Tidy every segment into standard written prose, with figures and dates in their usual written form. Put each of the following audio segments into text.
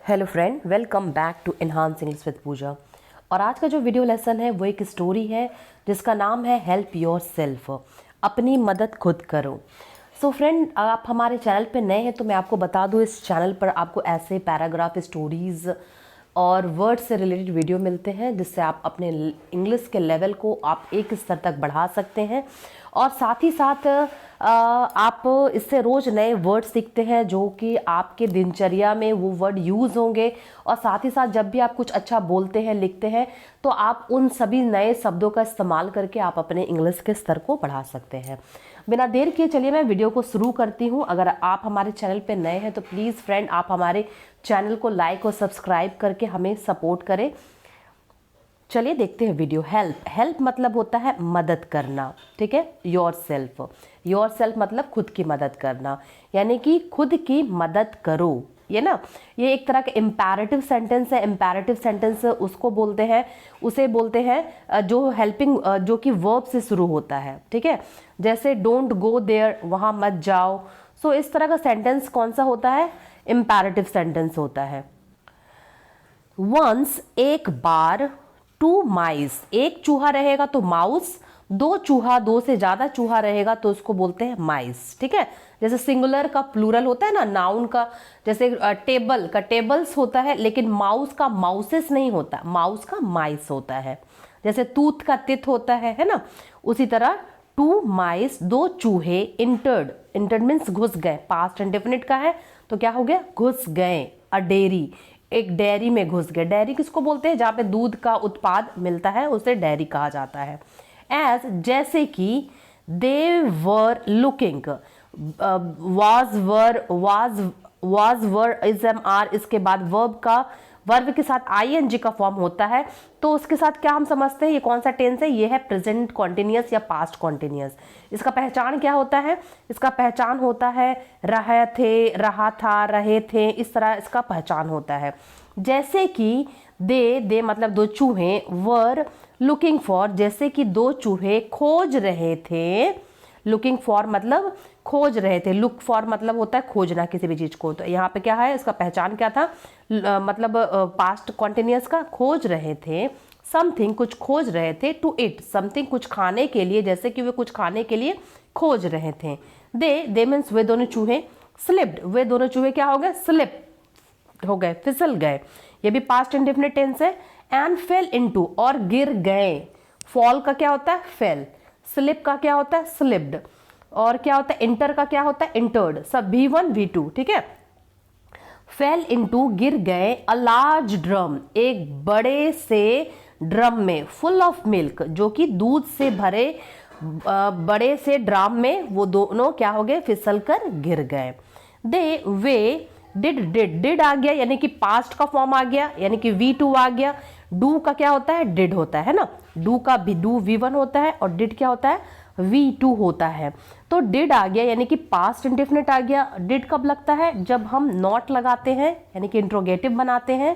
Hello friend, welcome back to enhance English with Pooja. और आज का जो वीडियो लेसन है वो एक स्टोरी है जिसका नाम है हेल्प योर सेल्फ, अपनी मदद खुद करो। सो फ्रेंड, आप हमारे चैनल पे नए हैं तो मैं आपको बता दूं, इस चैनल पर आपको ऐसे पैराग्राफ, स्टोरीज़ और वर्ड से रिलेटेड वीडियो मिलते हैं जिससे आप अपने इंग्लिश के लेवल को आप एक स्तर तक बढ़ा सकते हैं। और साथ ही साथ आप इससे रोज़ नए वर्ड सीखते हैं जो कि आपके दिनचर्या में वो वर्ड यूज़ होंगे। और साथ ही साथ जब भी आप कुछ अच्छा बोलते हैं, लिखते हैं, तो आप उन सभी नए शब्दों का इस्तेमाल करके आप अपने इंग्लिश के स्तर को बढ़ा सकते हैं। बिना देर किए चलिए मैं वीडियो को शुरू करती हूँ। अगर आप हमारे चैनल पे नए हैं तो प्लीज़ फ्रेंड, आप हमारे चैनल को लाइक और सब्सक्राइब करके हमें सपोर्ट करें। चलिए देखते हैं वीडियो। हेल्प मतलब होता है मदद करना, ठीक है। योर सेल्फ मतलब खुद की मदद करना, यानी कि खुद की मदद करो, ये ना, ये एक तरह का इम्पैरेटिव सेंटेंस है। इम्पैरेटिव सेंटेंस उसे बोलते हैं जो हेल्पिंग, जो कि वर्ब से शुरू होता है, ठीक है। जैसे डोंट गो देयर, वहाँ मत जाओ। सो इस तरह का सेंटेंस कौन सा होता है? इम्पैरेटिव सेंटेंस होता है। वंस, एक बार। टू माइस, एक चूहा रहेगा तो माउस। दो से ज्यादा चूहा रहेगा तो उसको बोलते हैं माइस, ठीक है। जैसे सिंगुलर का प्लूरल होता है ना, नाउन का, जैसे टेबल का टेबल्स होता है, लेकिन माउस का माउसेस नहीं होता, माउस का माइस होता है। जैसे तूत का तित होता है ना, उसी तरह टू माइस, दो चूहे। इंटर्ड मीन्स घुस गए, पास्ट इंडेफिनिट का है तो क्या हो गया? घुस गए। अ डेयरी, एक डेयरी में घुस गए। डेयरी किसको बोलते हैं? जहाँ पे दूध का उत्पाद मिलता है उसे डेयरी कहा जाता है। एज, जैसे कि। They were looking, was were is am are, इसके बाद वर्ब के साथ आईएनजी का फॉर्म होता है, तो उसके साथ क्या हम समझते हैं? ये कौन सा टेंस है? ये है प्रेजेंट कॉन्टिन्यूअस या पास्ट कॉन्टिन्यूअस। इसका पहचान क्या होता है? इसका पहचान होता है रहे थे, रहा था, रहे थे, इस तरह इसका पहचान होता है। जैसे कि दे मतलब दो चूहे, वर लुकिंग फॉर, जैसे कि दो चूहे खोज रहे थे। लुकिंग फॉर मतलब खोज रहे थे, लुक फॉर मतलब होता है खोजना किसी भी चीज को। तो यहाँ पे क्या है? इसका पहचान क्या था? मतलब पास्ट कॉन्टिन्यूअस का। खोज रहे थे समथिंग, कुछ खोज रहे थे। टू इट, समथिंग, कुछ खाने के लिए, जैसे कि वे कुछ खाने के लिए खोज रहे थे। दे मीन्स वे दोनों चूहे। स्लिप्ड, वे दोनों चूहे क्या हो गए? स्लिप हो गए, फिसल गए, ये भी पास्ट इंडेफिनिट टेंस है। एंड फेल इनटू, और गिर गए। फॉल का क्या होता है? फेल। स्लिप का क्या होता है? स्लिप्ड। और क्या होता है? इंटर का क्या होता है? इंटर्ड। सब V1 V2, ठीक है। फेल इनटू, गिर गए। अ लार्ज ड्रम, एक बड़े से ड्रम में। फुल ऑफ मिल्क, जो कि दूध से भरे बड़े से ड्राम में वो दोनों क्या हो गए? फिसल कर गिर गए। वे डिड आ गया, यानी कि पास्ट का फॉर्म आ गया, यानी कि V2 आ गया। डू का क्या होता है? डिड होता है ना। डू का डू V1 होता है और डिड क्या होता है? V2 होता है। तो डिड आ गया, यानी कि पास्ट इंडेफिनिट आ गया। डिड कब लगता है? जब हम नॉट लगाते हैं, यानी कि इंट्रोगेटिव बनाते हैं,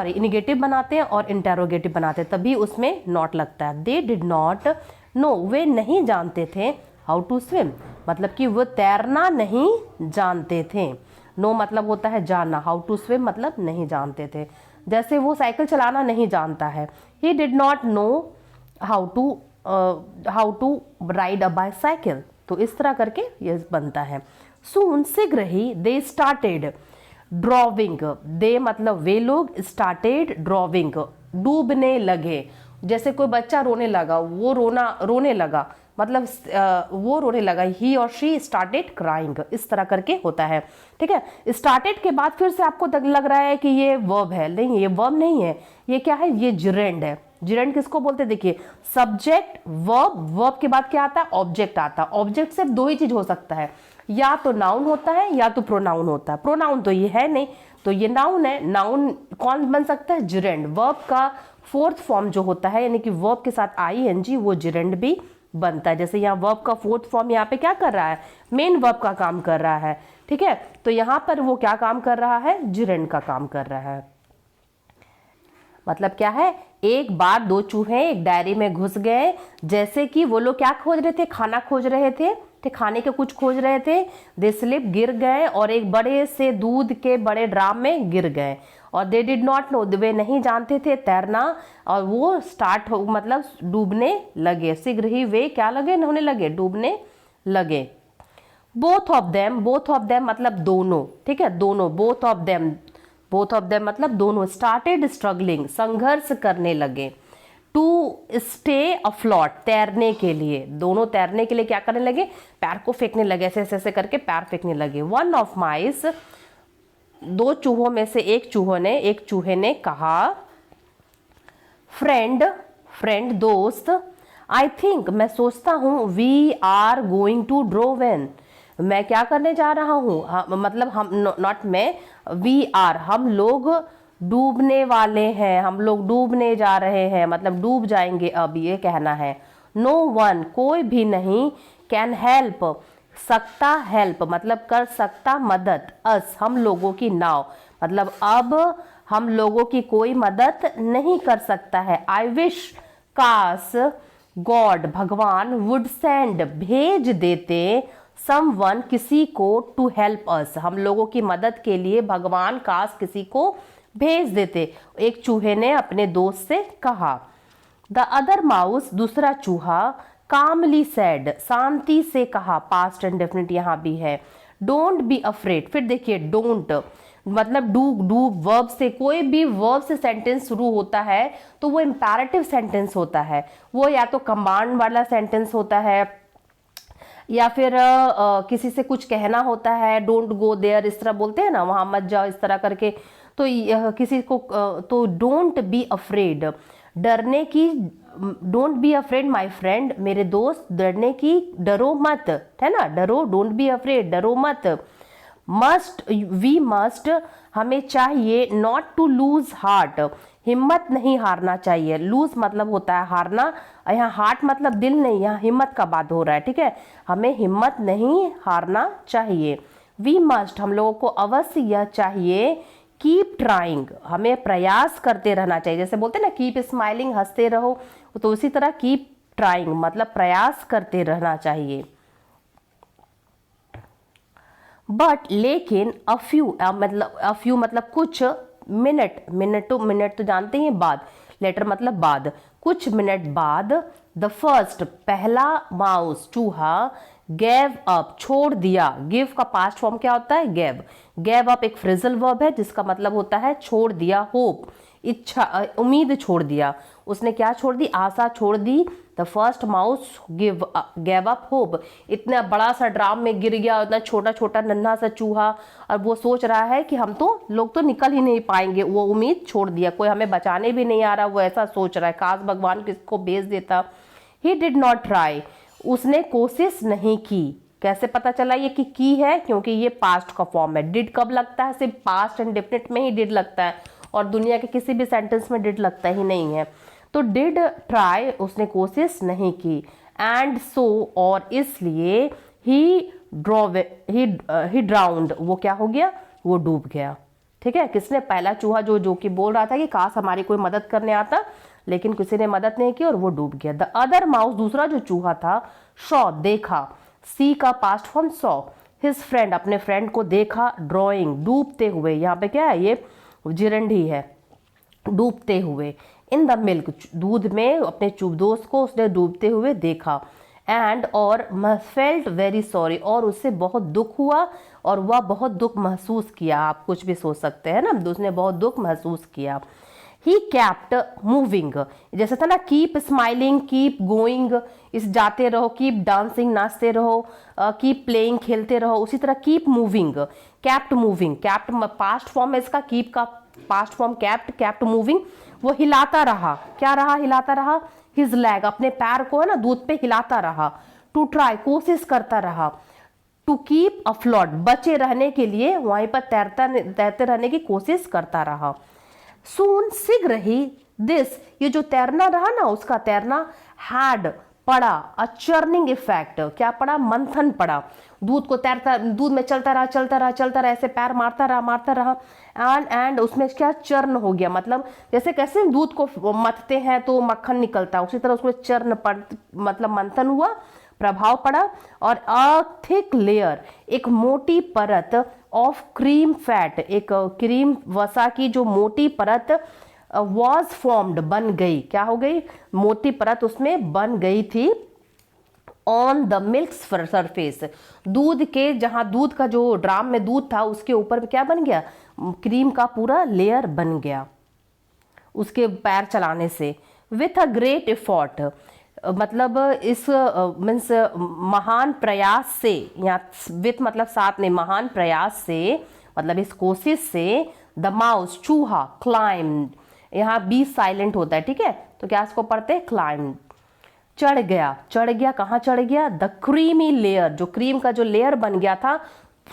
इनिगेटिव बनाते हैं और इंटेरोगेटिव बनाते हैं, तभी उसमें नॉट लगता है। दे डिड नॉट नो, वे नहीं जानते थे। हाउ टू स्विम, मतलब कि वो तैरना नहीं जानते थे। नो मतलब होता है जानना, हाउ टू स्विम मतलब नहीं जानते थे। जैसे वो साइकिल चलाना नहीं जानता है, he did not know how to ride a bicycle. तो इस तरह करके ये बनता है। सून, शीघ्र ही। दे स्टार्टेड ड्रॉविंग, दे मतलब वे लोग, स्टार्टेड ड्रॉविंग, डूबने लगे। जैसे कोई बच्चा रोने लगा, वो रोने लगा, मतलब वो रोने लगा। ही और शी स्टार्टेड क्राइंग, इस तरह करके होता है, ठीक है। स्टार्टेड के बाद फिर से आपको लग रहा है कि ये वर्ब है, नहीं, ये वर्ब नहीं है, ये क्या है? ये जिरेंड है। जिरेंड किसको बोलते हैं? देखिए, सब्जेक्ट वर्ब, वर्ब के बाद क्या आता है? ऑब्जेक्ट आता है। ऑब्जेक्ट सिर्फ दो ही चीज हो सकता है, या तो नाउन होता है या तो प्रोनाउन होता है। प्रोनाउन तो ये है नहीं, तो ये नाउन है। नाउन कौन बन सकता है? जिरेंड। वर्ब का फोर्थ फॉर्म जो होता है, यानी कि वर्ब के साथ आईएनजी, वो जिरेंड भी बनता है। जैसे यहाँ वर्ब का फोर्थ फॉर्म यहाँ पे क्या कर रहा है? मेन वर्ब का काम कर रहा है, ठीक है। तो यहाँ पर वो क्या काम कर रहा है? जिरेंड का काम कर रहा है। मतलब क्या है? एक बार दो चूहे एक डायरी में घुस गए, जैसे कि वो लोग क्या खोज रहे थे? खाना खोज रहे थे। ठीक, खाने के कुछ खोज रहे थे। दे स्लिप, गिर गए और एक बड़े से दूध के बड़े ड्राम में गिर गए। और दे डिड नॉट नो, वे नहीं जानते थे तैरना, और वो स्टार्ट हो मतलब डूबने लगे। शीघ्र ही वे क्या लगे, होने लगे, डूबने लगे। बोथ ऑफ देम मतलब दोनों, ठीक है, दोनों, बोथ ऑफ देम मतलब दोनों, स्टार्टेड स्ट्रगलिंग, संघर्ष करने लगे। टू स्टे अफ्लॉट, तैरने के लिए, दोनों तैरने के लिए क्या करने लगे, पैर को फेंकने लगे, ऐसे ऐसे करके पैर फेंकने लगे। वन ऑफ माइस, दो चूहों में से एक चूहे ने कहा, फ्रेंड दोस्त, आई थिंक मैं सोचता हूं, we are going to drove in, मैं क्या करने जा रहा हूं, मतलब हम, नॉट मैं, वी आर, हम लोग डूबने वाले हैं, हम लोग डूबने जा रहे हैं, मतलब डूब जाएंगे अब, ये कहना है। नो वन, कोई भी नहीं, कैन हेल्प, सकता, हेल्प मतलब कर सकता, मदद, अस, हम लोगों की नाव, मतलब अब हम लोगों की कोई मदद नहीं कर सकता है। आई विश, काश, गॉड, भगवान, वुड सेंड, भेज देते, समवन, किसी को, टू हेल्प अस, हम लोगों की मदद के लिए भगवान काश किसी को भेज देते। एक चूहे ने अपने दोस्त से कहा। द अदर माउस, दूसरा चूहा, कामली सेड, शांति से कहा, पास्ट इंडेफिनिट यहां भी है। डोंट बी अफ्रेड, फिर देखिए डोंट मतलब डू वर्ब से, कोई भी वर्ब से सेंटेंस शुरू होता है तो वो इंपैरेटिव सेंटेंस होता है, वो या तो कमांड वाला सेंटेंस होता है, या फिर किसी से कुछ कहना होता है, डोंट गो देयर, इस तरह बोलते हैं ना, वहां मत जाओ, इस तरह करके। तो किसी को तो डोंट बी अफ्रेड, डरने की, don't be afraid my friend, मेरे दोस्त, डरने की, डरो मत, है ना, डरो, डोंट बी अफ्रेड, डरो मत। मस्ट, वी मस्ट, हमें चाहिए, नॉट टू लूज हार्ट, हिम्मत नहीं हारना चाहिए। लूज मतलब होता है हारना, यहाँ हार्ट मतलब दिल नहीं, यहाँ हिम्मत का बात हो रहा है, ठीक है, हमें हिम्मत नहीं हारना चाहिए। वी मस्ट, हम लोगों को अवश्य यह चाहिए, कीप ट्राइंग, हमें प्रयास करते रहना चाहिए, जैसे बोलते हैं ना कीप स्माइलिंग, हंसते रहो, तो उसी तरह कीप ट्राइंग मतलब प्रयास करते रहना चाहिए। बट लेकिन, अ फ्यू मतलब कुछ, मिनट तो जानते हैं बाद, लेटर मतलब बाद, कुछ मिनट बाद, द फर्स्ट, पहला माउस, चूहा, गैव अप, छोड़ दिया, गिव का पास्ट फॉर्म क्या होता है, गैव अप एक फ्रेजल वर्ब है जिसका मतलब होता है छोड़ दिया, होप, इच्छा, उम्मीद छोड़ दिया, उसने क्या छोड़ दी, आशा छोड़ दी। The first mouse gave up hope, इतना बड़ा सा ड्राम में गिर गया, इतना छोटा छोटा नन्हा सा चूहा, और वो सोच रहा है कि हम तो लोग तो निकल ही नहीं पाएंगे, वो उम्मीद छोड़ दिया, कोई हमें बचाने भी नहीं आ रहा, वो ऐसा सोच रहा है, काश भगवान किसको भेज देता। ही डिड नॉट ट्राई, उसने कोशिश नहीं की। कैसे पता चला ये कि की है, क्योंकि ये पास्ट का फॉर्म है। डिड कब लगता है, सिर्फ पास्ट एंड डेफिनेट में ही डिड लगता है, और दुनिया के किसी भी सेंटेंस में डिड लगता ही नहीं है। तो डिड ट्राई, उसने कोशिश नहीं की। एंड सो, और इसलिए, ही ड्राउंड, वो क्या हो गया, वो डूब गया। ठीक है, किसने, पहला चूहा जो कि बोल रहा था कि काश हमारी कोई मदद करने आता, लेकिन किसी ने मदद नहीं की और वो डूब गया। द अदर माउस, दूसरा जो चूहा था, सॉ, देखा, सी का past form saw, his friend, अपने फ्रेंड को देखा, ड्रॉइंग, डूबते हुए, यहाँ पे क्या है, ये जिरंडी है, डूबते हुए, इन द मिल्क, दूध में, अपने दोस्त को उसने डूबते हुए देखा। एंड, और, फेल्ट वेरी सॉरी, और उससे बहुत दुख हुआ, और वह बहुत दुख महसूस किया, आप कुछ भी सोच सकते हैं ना, उसने बहुत दुख महसूस किया। ही कैप्ट मूविंग, जैसे था ना कीप स्माइलिंग, कीप गोइंग, इस जाते रहो, कीप डांसिंग, नाचते रहो, कीप प्लेइंग, खेलते रहो, उसी तरह keep moving, kept moving, kept past form है इसका, कीप का पास्ट फॉर्म कैप्ट मूविंग, वो हिलाता रहा, क्या रहा, हिलाता रहा, हिज लैग, अपने पैर को है ना दूध पे हिलाता रहा। टू ट्राई, कोशिश करता रहा। टू कीप अफ्लॉट, बचे रहने के लिए वहीं पर तैरते रहने की कोशिश करता रहा। सून, शीघ्र ही, दिस, ये जो तैरना रहा ना, उसका तैरना, हैड, पड़ा, अ चर्निंग इफेक्ट, क्या पड़ा, मंथन पड़ा, दूध को तैरता, दूध में चलता रहा, ऐसे पैर मारता रहा, एंड उसमें क्या, चर्न हो गया, मतलब जैसे कैसे दूध को मथते हैं तो मक्खन निकलता है, उसी तरह उसमें चर्न मतलब मंथन हुआ, प्रभाव पड़ा। और अ थिक लेयर, एक मोटी परत ऑफ क्रीम फैट, एक क्रीम वसा की जो मोटी परत वॉज फॉर्म्ड, बन गई, क्या हो गई, मोटी परत उसमें बन गई थी। ऑन द मिल्क सरफेस, दूध के, जहां दूध का जो ड्राम में दूध था उसके ऊपर क्या बन गया, क्रीम का पूरा लेयर बन गया उसके पैर चलाने से। विथ अ ग्रेट एफर्ट, मतलब इस मीन्स महान प्रयास से, यहाँ विथ मतलब साथ में, महान प्रयास से मतलब इस कोशिश से, द माउस, चूहा, क्लाइम्ड, यहाँ बी साइलेंट होता है, ठीक है, तो क्या इसको पढ़ते हैं, क्लाइम्ड, चढ़ गया। चढ़ गया, कहाँ चढ़ गया, द क्रीमी लेयर, जो क्रीम का जो लेयर बन गया था,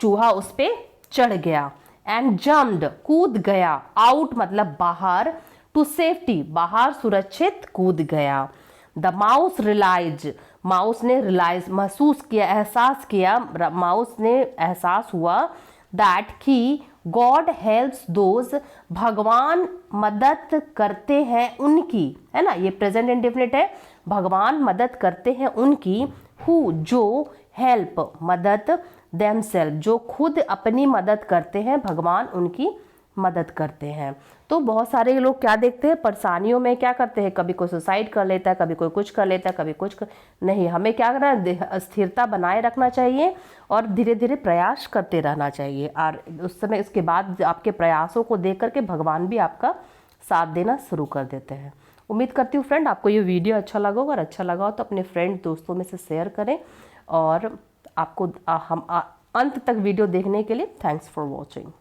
चूहा उस पे चढ़ गया। एंड जम्प्ड, कूद गया। आउट मतलब बाहर, टू सेफ्टी, बाहर सुरक्षित कूद गया। द माउस रियलाइज, माउस ने रियलाइज, महसूस किया, एहसास किया, माउस ने एहसास हुआ, दैट कि गॉड हेल्प्स दोज, भगवान मदद करते हैं उनकी, है ना, ये प्रेजेंट इंडेफिनिट है, भगवान मदद करते हैं उनकी, हु, जो, हेल्प, मदद, देमसेल्फ, जो खुद अपनी मदद करते हैं, भगवान उनकी मदद करते हैं। तो बहुत सारे लोग क्या देखते हैं, परेशानियों में क्या करते हैं, कभी कोई सुसाइड कर लेता है, कभी कोई कुछ कर लेता है, कभी कुछ नहीं, हमें क्या करना है, स्थिरता बनाए रखना चाहिए और धीरे धीरे प्रयास करते रहना चाहिए। और उस समय इसके बाद आपके प्रयासों को देख करके भगवान भी आपका साथ देना शुरू कर देते हैं। उम्मीद करती हूँ फ्रेंड आपको ये वीडियो अच्छा लगा होगा, और अच्छा लगा हो तो अपने फ्रेंड दोस्तों में से शेयर करें। और आपको हम अंत तक वीडियो देखने के लिए थैंक्स फॉर वॉचिंग।